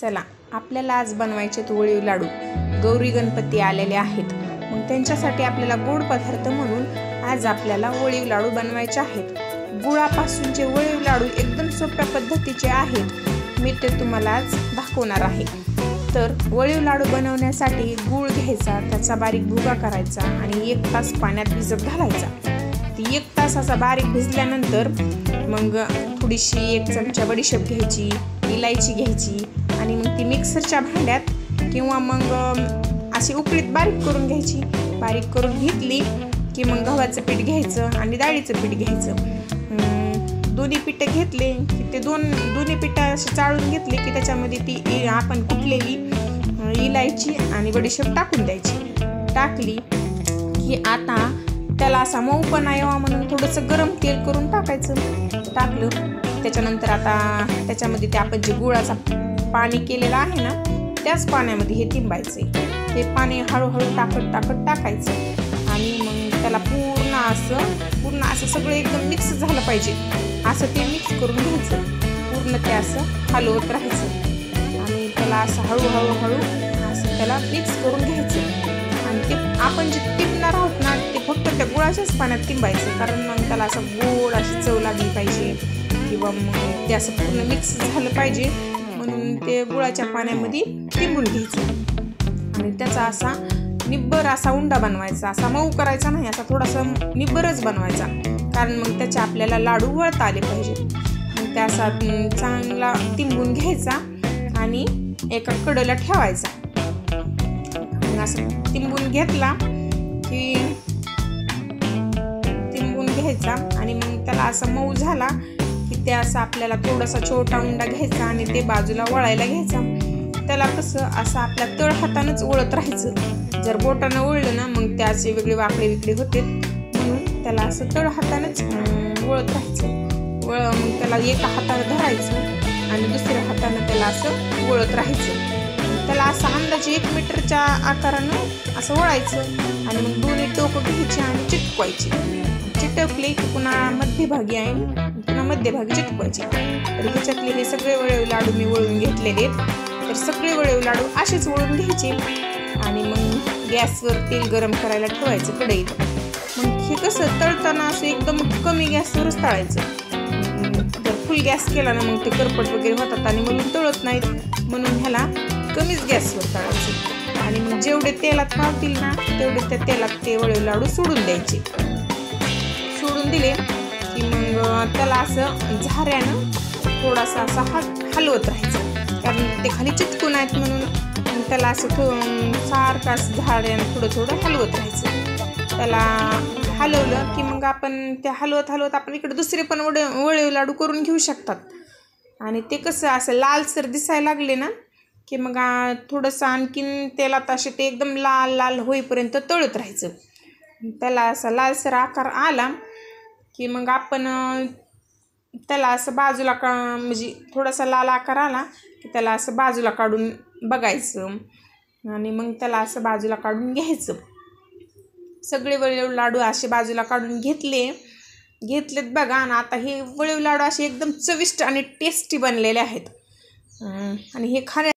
चला आपल्याला आज बनवायचे वळीव लाडू। गौरी गणपती आलेले आहेत, मग त्यांच्यासाठी आपल्याला गोड पदार्थ म्हणून आज आपल्याला वळीव लाडू बनवायचे आहेत। गुळापासूनचे वळीव लाडू एकदम सोप्या पद्धतीचे आहेत, मी ते तुम्हाला आज दाखवणार आहे। तर वळीव लाडू बनवण्यासाठी गूळ घ्यायचा, त्याचा बारीक भुगा करायचा आणि 1 तास पाण्यात भिजत घालायचा। ती 1 तास असा बारीक भिजल्यानंतर मग थोडीशी 1 चमचा बडीशेप घ्यायची, इलायची घ्यायची आणि मग ती मिक्सरच्या भांड्यात किंवा मग अशी उकळीत बारीक करून घ्यायची। बारीक करून घेतली की मग गव्हाचं पीठ घ्यायचं आणि डाळीचं पीठ घ्यायचं। दोन्ही पीठ घेतले की ते दोन्ही पीठ असे चाळून घेतले की त्याच्यामध्ये ती आपण कुटलेली इलायची आणि बडीशेप टाकून द्यायची। टाकली की आता त्याला असा मऊपणा यावा म्हणून थोडंसं गरम तेल करून टाकायचं। टाकलं त्याच्यानंतर आता त्याच्यामध्ये ते आपण जे गुळाचा पाणी केलेलं आहे ना, त्याच पाण्यामध्ये हे तिंबायचे। ते पाणी हळूहळू टाकत टाकायचं आणि मग त्याला पूर्ण असं सगळं एकदम मिक्स झालं पाहिजे, असं ते मिक्स करून घ्यायचं। पूर्ण ते असं हलवत राहायचं आणि त्याला असं हळूहळू असं त्याला मिक्स करून घ्यायचं। आणि ते आपण जे टिपणार आहोत ना, ते फक्त त्या गुळाच्याच पाण्यात तिंबायचं, कारण मग त्याला असं गोड अशी चव लागली पाहिजे किंवा मग ते असं पूर्ण मिक्स झालं पाहिजे म्हणून ते गुळाच्या पाण्यामध्ये तिंबून घ्यायचं। आणि त्याचा असा निब्बर असा उंडा बनवायचा, असा मऊ करायचा नाही, असा थोडासा निब्बरच बनवायचा, कारण मग त्याचे आपल्याला लाडू वळता आले पाहिजे। मग त्या असा चांगला तिंबून घ्यायचा आणि एका कडेला ठेवायचा। असं तिंबून घेतला की तिंबून घ्यायचा आणि मग त्याला असं मऊ झाला की ते असं आपल्याला थोडासा छोटा उंडा घ्यायचा आणि ते बाजूला वळायला घ्यायचा। त्याला कसं असं आपल्या तळ हातानंच वळत राहायचं, जर बोटानं वळलं ना मग ते असे वेगळे वाकडे होते, म्हणून त्याला असं तळ हातानंच वळत राहायचं। मग त्याला एका हाताने धरायचं आणि दुसऱ्या हाताने त्याला असं वळत राहायचं। त्याला असं अंदाजे 1 मीटरच्या आकारानं असं वळायचं आणि मग दोन्ही टोकं घ्यायची आणि चिटकवायची। चिटकले की पुन्हा मध्यभागी आहे, पुन्हा मध्यभागी चिटकवायची। तर ह्याच्यातले हे सगळे वळीव लाडू मी वळून घेतलेले आहेत। तर सगळे वळीव लाडू असेच वळून घ्यायचे आणि मग गॅसवर तेल गरम करायला ठेवायचं कढईत। मग हे कसं तळताना असं एकदम कमी गॅसवरच तळायचं, जर फुल गॅस केला ना मग ते करपट वगैरे होतात आणि म्हणून तळत नाहीत, म्हणून ह्याला कमीच गॅसवर तळायचं। आणि मग जेवढे तेलात मावतील ना तेवढे त्या तेलात ते वळीव लाडू सोडून द्यायचे। सोडून दिले की मग त्याला असं झाऱ्यानं थोडासा असा हलवत राहायचं, कारण ते खाली चिटकून आहेत म्हणून त्याला असं सारखं असं झाऱ्यानं थोडं हलवत राहायचं। त्याला हलवलं की मग आपण ते हलवत आपण इकडे दुसरे पण वळीव लाडू करून घेऊ शकतात। आणि ते कसं असं लालसर दिसायला लागले ना की मग थोडंसं आणखीन तेलात असे ते एकदम लाल होईपर्यंत तळत राहायचं। त्याला असा लालसर आकार आला की मग आपण त्याला असं बाजूला म्हणजे थोडासा लाल आकार आला की त्याला असं बाजूला काढून बघायचं आणि मग त्याला असं बाजूला काढून घ्यायचं। सगळे वळीव लाडू असे बाजूला काढून घेतलेत बघा। आणि आता हे वळीव लाडू असे एकदम चविष्ट आणि टेस्टी बनलेले आहेत आणि हे